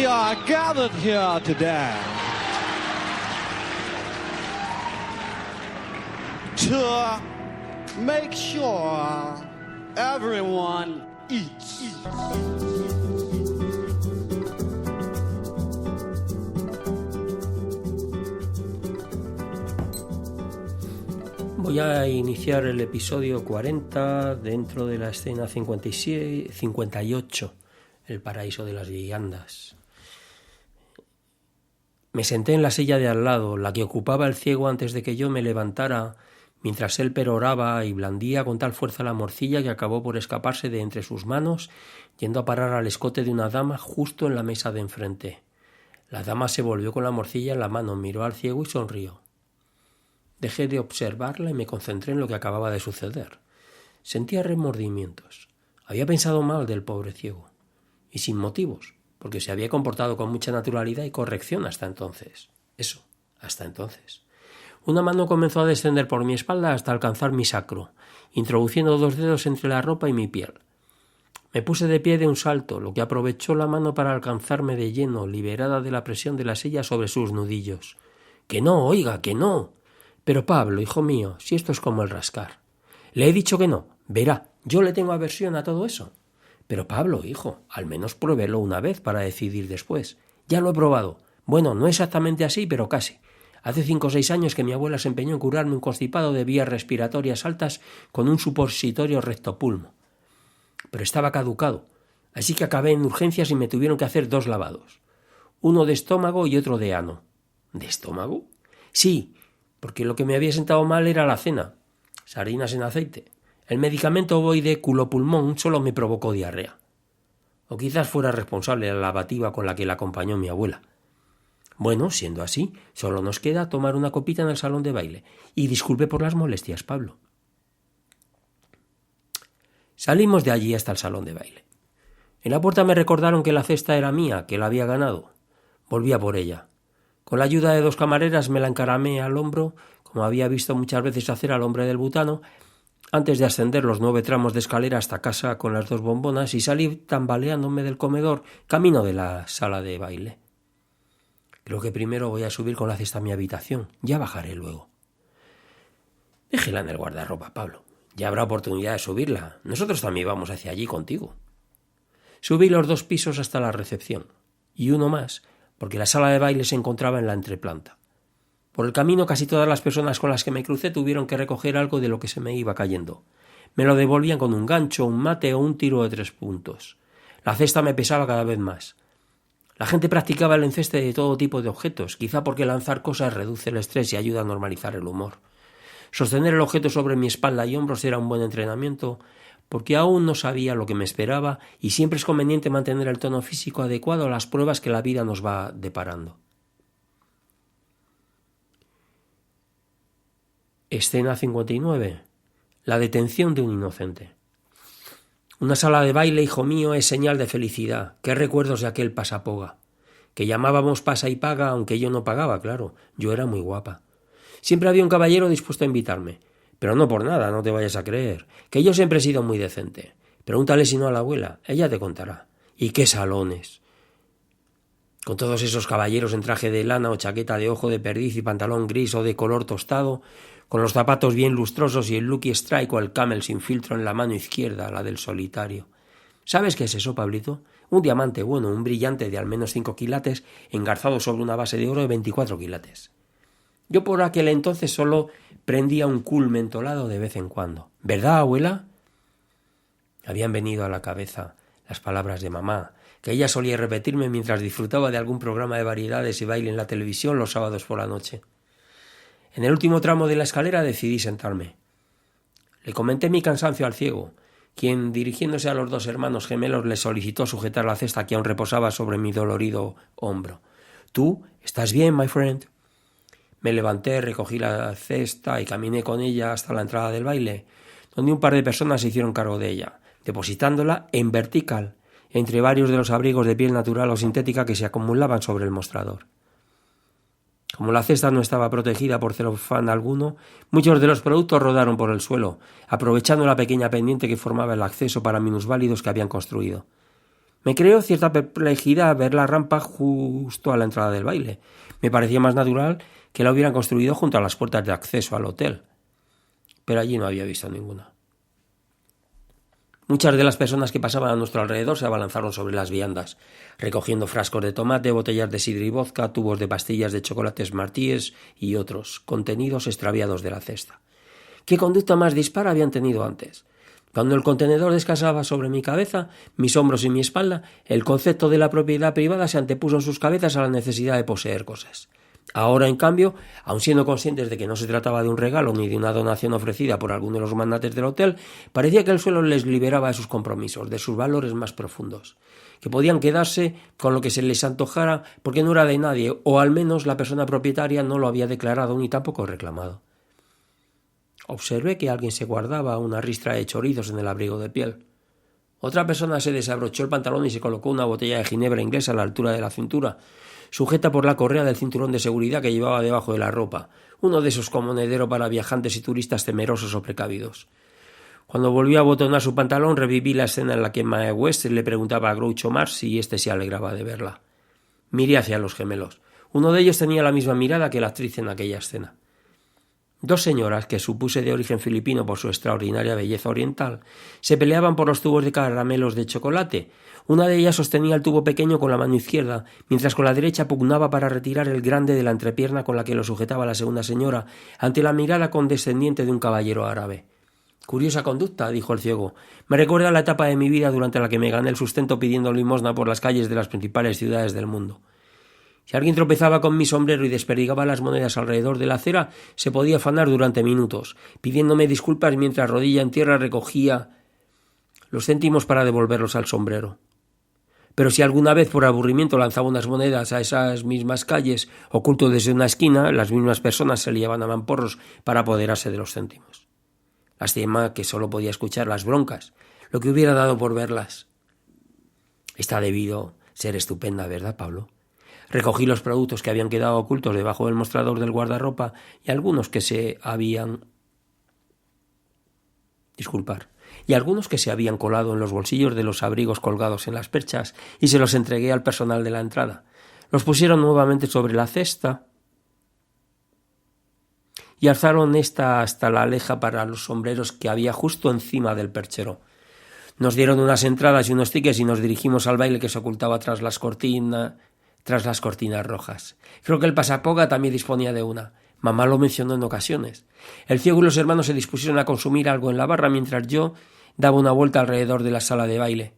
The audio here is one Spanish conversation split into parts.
we are gathered here today to make sure everyone eats. Voy a iniciar el episodio 40 dentro de la escena 58, el paraíso de las viandas. Me senté en la silla de al lado, la que ocupaba el ciego antes de que yo me levantara, mientras él peroraba y blandía con tal fuerza la morcilla que acabó por escaparse de entre sus manos, yendo a parar al escote de una dama justo en la mesa de enfrente. La dama se volvió con la morcilla en la mano, miró al ciego y sonrió. Dejé de observarla y me concentré en lo que acababa de suceder. Sentía remordimientos. Había pensado mal del pobre ciego. Y sin motivos, porque se había comportado con mucha naturalidad y corrección hasta entonces. Eso, hasta entonces. Una mano comenzó a descender por mi espalda hasta alcanzar mi sacro, introduciendo 2 dedos entre la ropa y mi piel. Me puse de pie de un salto, lo que aprovechó la mano para alcanzarme de lleno, liberada de la presión de la silla sobre sus nudillos. ¡Que no, oiga, que no! Pero Pablo, hijo mío, si esto es como el rascar. Le he dicho que no. Verá, yo le tengo aversión a todo eso. Pero Pablo, hijo, al menos pruébelo una vez para decidir después. Ya lo he probado. Bueno, no exactamente así, pero casi. Hace 5 o 6 años que mi abuela se empeñó en curarme un constipado de vías respiratorias altas con un supositorio rectopulmo. Pero estaba caducado, así que acabé en urgencias y me tuvieron que hacer 2 lavados. Uno de estómago y otro de ano. ¿De estómago? Sí, porque lo que me había sentado mal era la cena. Sardinas en aceite. El medicamento ovoide culopulmón solo me provocó diarrea. O quizás fuera responsable la lavativa con la que la acompañó mi abuela. Bueno, siendo así, solo nos queda tomar una copita en el salón de baile. Y disculpe por las molestias, Pablo. Salimos de allí hasta el salón de baile. En la puerta me recordaron que la cesta era mía, que la había ganado. Volví a por ella. Con la ayuda de 2 camareras me la encaramé al hombro, como había visto muchas veces hacer al hombre del butano, antes de ascender los 9 tramos de escalera hasta casa con las 2 bombonas y salí tambaleándome del comedor camino de la sala de baile. Creo que primero voy a subir con la cesta a mi habitación, ya bajaré luego. Déjela en el guardarropa, Pablo. Ya habrá oportunidad de subirla. Nosotros también vamos hacia allí contigo. Subí los 2 pisos hasta la recepción, y uno más, porque la sala de baile se encontraba en la entreplanta. Por el camino casi todas las personas con las que me crucé tuvieron que recoger algo de lo que se me iba cayendo. Me lo devolvían con un gancho, un mate o un tiro de 3 puntos. La cesta me pesaba cada vez más. La gente practicaba el enceste de todo tipo de objetos, quizá porque lanzar cosas reduce el estrés y ayuda a normalizar el humor. Sostener el objeto sobre mi espalda y hombros era un buen entrenamiento, porque aún no sabía lo que me esperaba y siempre es conveniente mantener el tono físico adecuado a las pruebas que la vida nos va deparando. Escena 59. La detención de un inocente. Una sala de baile, hijo mío, es señal de felicidad. Qué recuerdos de aquel pasapoga. Que llamábamos pasa y paga, aunque yo no pagaba, claro. Yo era muy guapa. Siempre había un caballero dispuesto a invitarme. Pero no por nada, no te vayas a creer, que yo siempre he sido muy decente. Pregúntale si no a la abuela, ella te contará. ¿Y qué salones? Con todos esos caballeros en traje de lana o chaqueta de ojo de perdiz y pantalón gris o de color tostado, con los zapatos bien lustrosos y el Lucky Strike o el Camel sin filtro en la mano izquierda, la del solitario. ¿Sabes qué es eso, Pablito? Un diamante bueno, un brillante de al menos 5 quilates, engarzado sobre una base de oro de 24 quilates. Yo por aquel entonces solo prendía un cool mentolado de vez en cuando. ¿Verdad, abuela? Habían venido a la cabeza las palabras de mamá, que ella solía repetirme mientras disfrutaba de algún programa de variedades y baile en la televisión los sábados por la noche. En el último tramo de la escalera decidí sentarme. Le comenté mi cansancio al ciego, quien, dirigiéndose a los 2 hermanos gemelos, le solicitó sujetar la cesta que aún reposaba sobre mi dolorido hombro. ¿Tú estás bien, my friend? Me levanté, recogí la cesta y caminé con ella hasta la entrada del baile, donde un par de personas se hicieron cargo de ella, depositándola en vertical, entre varios de los abrigos de piel natural o sintética que se acumulaban sobre el mostrador. Como la cesta no estaba protegida por celofán alguno, muchos de los productos rodaron por el suelo, aprovechando la pequeña pendiente que formaba el acceso para minusválidos que habían construido. Me creó cierta perplejidad ver la rampa justo a la entrada del baile. Me parecía más natural que la hubieran construido junto a las puertas de acceso al hotel. Pero allí no había visto ninguna. Muchas de las personas que pasaban a nuestro alrededor se abalanzaron sobre las viandas, recogiendo frascos de tomate, botellas de sidra y vodka, tubos de pastillas de chocolates Martíes y otros contenidos extraviados de la cesta. ¿Qué conducta más dispara habían tenido antes? Cuando el contenedor descansaba sobre mi cabeza, mis hombros y mi espalda, el concepto de la propiedad privada se antepuso en sus cabezas a la necesidad de poseer cosas. Ahora, en cambio, aun siendo conscientes de que no se trataba de un regalo ni de una donación ofrecida por alguno de los magnates del hotel, parecía que el suelo les liberaba de sus compromisos, de sus valores más profundos, que podían quedarse con lo que se les antojara porque no era de nadie, o al menos la persona propietaria no lo había declarado ni tampoco reclamado. Observé que alguien se guardaba una ristra de chorizos en el abrigo de piel. Otra persona se desabrochó el pantalón y se colocó una botella de ginebra inglesa a la altura de la cintura, sujeta por la correa del cinturón de seguridad que llevaba debajo de la ropa, uno de esos como monedero para viajantes y turistas temerosos o precavidos. Cuando volvió a abotonar su pantalón, reviví la escena en la que Mae West le preguntaba a Groucho Marx si éste se alegraba de verla. Miré hacia los gemelos. Uno de ellos tenía la misma mirada que la actriz en aquella escena. Dos señoras, que supuse de origen filipino por su extraordinaria belleza oriental, se peleaban por los tubos de caramelos de chocolate. Una de ellas sostenía el tubo pequeño con la mano izquierda, mientras con la derecha pugnaba para retirar el grande de la entrepierna con la que lo sujetaba la segunda señora, ante la mirada condescendiente de un caballero árabe. «Curiosa conducta», dijo el ciego. «Me recuerda a la etapa de mi vida durante la que me gané el sustento pidiendo limosna por las calles de las principales ciudades del mundo. Si alguien tropezaba con mi sombrero y desperdigaba las monedas alrededor de la acera, se podía afanar durante minutos, pidiéndome disculpas mientras rodilla en tierra recogía los céntimos para devolverlos al sombrero. Pero si alguna vez por aburrimiento lanzaba unas monedas a esas mismas calles, oculto desde una esquina, las mismas personas se liaban a mamporros para apoderarse de los céntimos. Lástima que solo podía escuchar las broncas, lo que hubiera dado por verlas. Está debido ser estupenda, ¿verdad, Pablo? Recogí los productos que habían quedado ocultos debajo del mostrador del guardarropa y algunos que se habían colado en los bolsillos de los abrigos colgados en las perchas y se los entregué al personal de la entrada. Los pusieron nuevamente sobre la cesta y alzaron esta hasta la aleja para los sombreros que había justo encima del perchero. Nos dieron unas entradas y unos tickets y nos dirigimos al baile que se ocultaba tras las cortinas rojas. Creo que el Pasapoga también disponía de una. Mamá lo mencionó en ocasiones. El ciego y los hermanos se dispusieron a consumir algo en la barra mientras yo daba una vuelta alrededor de la sala de baile.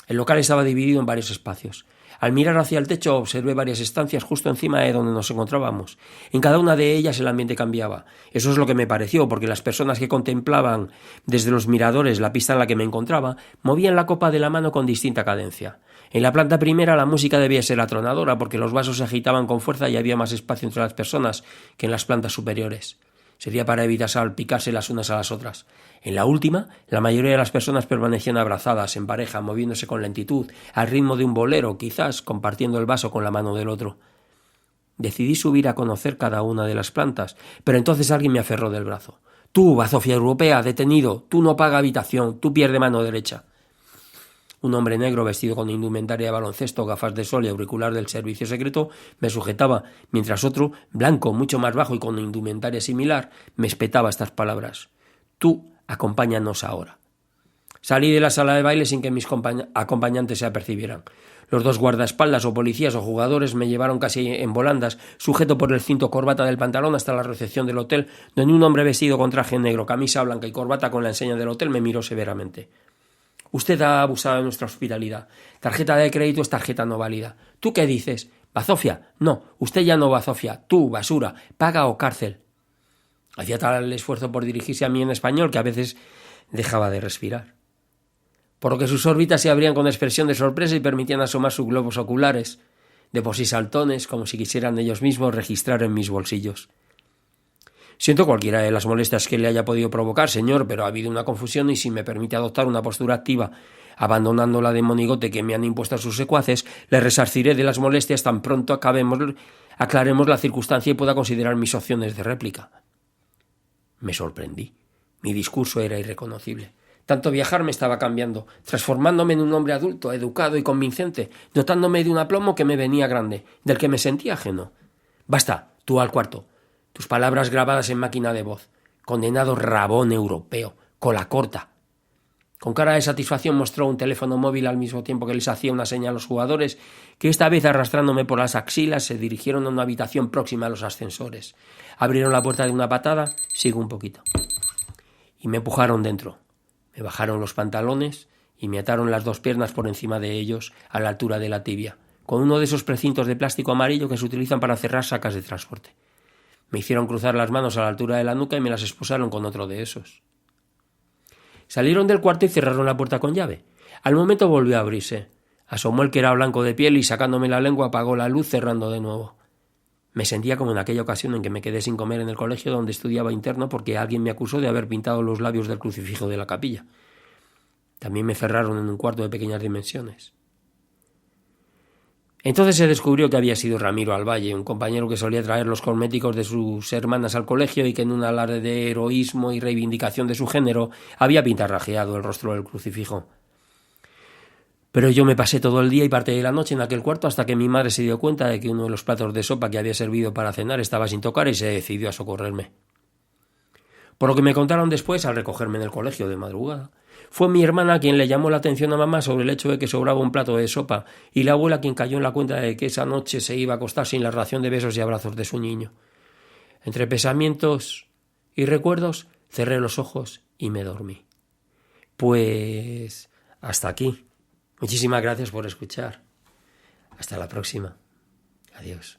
El local estaba dividido en varios espacios. Al mirar hacia el techo observé varias estancias justo encima de donde nos encontrábamos. En cada una de ellas el ambiente cambiaba. Eso es lo que me pareció, porque las personas que contemplaban desde los miradores la pista en la que me encontraba movían la copa de la mano con distinta cadencia. En la planta primera la música debía ser atronadora, porque los vasos se agitaban con fuerza y había más espacio entre las personas que en las plantas superiores. Sería para evitar salpicarse las unas a las otras. En la última, la mayoría de las personas permanecían abrazadas, en pareja, moviéndose con lentitud, al ritmo de un bolero, quizás compartiendo el vaso con la mano del otro. Decidí subir a conocer cada una de las plantas, pero entonces alguien me aferró del brazo. «Tú, bazofia europea, detenido, tú no paga habitación, tú pierde mano derecha». Un hombre negro vestido con indumentaria de baloncesto, gafas de sol y auricular del servicio secreto me sujetaba, mientras otro, blanco, mucho más bajo y con indumentaria similar, me espetaba estas palabras. «Tú, acompáñanos ahora». Salí de la sala de baile sin que mis acompañantes se apercibieran. Los dos guardaespaldas o policías o jugadores me llevaron casi en volandas, sujeto por el cinto corbata del pantalón hasta la recepción del hotel, donde un hombre vestido con traje negro, camisa blanca y corbata con la enseña del hotel me miró severamente. «Usted ha abusado de nuestra hospitalidad. Tarjeta de crédito es tarjeta no válida». «¿Tú qué dices? ¿Bazofia?» «No, usted ya no bazofia. Tú, basura. Paga o cárcel». Hacía tal esfuerzo por dirigirse a mí en español que a veces dejaba de respirar. Por lo que sus órbitas se abrían con expresión de sorpresa y permitían asomar sus globos oculares, de por sí saltones, como si quisieran ellos mismos registrar en mis bolsillos. «Siento cualquiera de las molestias que le haya podido provocar, señor, pero ha habido una confusión y si me permite adoptar una postura activa, abandonando la de monigote que me han impuesto sus secuaces, le resarciré de las molestias tan pronto aclaremos la circunstancia y pueda considerar mis opciones de réplica». Me sorprendí. Mi discurso era irreconocible. Tanto viajar me estaba cambiando, transformándome en un hombre adulto, educado y convincente, dotándome de un aplomo que me venía grande, del que me sentía ajeno. Basta, tú al cuarto. Tus palabras grabadas en máquina de voz. Condenado rabón europeo, cola corta. Con cara de satisfacción mostró un teléfono móvil al mismo tiempo que les hacía una señal a los jugadores, que esta vez arrastrándome por las axilas se dirigieron a una habitación próxima a los ascensores. Abrieron la puerta de una patada, sigo un poquito, y me empujaron dentro. Me bajaron los pantalones y me ataron las dos piernas por encima de ellos a la altura de la tibia, con uno de esos precintos de plástico amarillo que se utilizan para cerrar sacas de transporte. Me hicieron cruzar las manos a la altura de la nuca y me las esposaron con otro de esos. Salieron del cuarto y cerraron la puerta con llave. Al momento volvió a abrirse. Asomó el que era blanco de piel y sacándome la lengua apagó la luz cerrando de nuevo. Me sentía como en aquella ocasión en que me quedé sin comer en el colegio donde estudiaba interno porque alguien me acusó de haber pintado los labios del crucifijo de la capilla. También me cerraron en un cuarto de pequeñas dimensiones. Entonces se descubrió que había sido Ramiro Alvalle, un compañero que solía traer los cosméticos de sus hermanas al colegio y que en un alarde de heroísmo y reivindicación de su género había pintarrajeado el rostro del crucifijo. Pero yo me pasé todo el día y parte de la noche en aquel cuarto hasta que mi madre se dio cuenta de que uno de los platos de sopa que había servido para cenar estaba sin tocar y se decidió a socorrerme. Por lo que me contaron después, al recogerme en el colegio de madrugada, fue mi hermana quien le llamó la atención a mamá sobre el hecho de que sobraba un plato de sopa y la abuela quien cayó en la cuenta de que esa noche se iba a acostar sin la ración de besos y abrazos de su niño. Entre pensamientos y recuerdos cerré los ojos y me dormí. Pues hasta aquí. Muchísimas gracias por escuchar. Hasta la próxima. Adiós.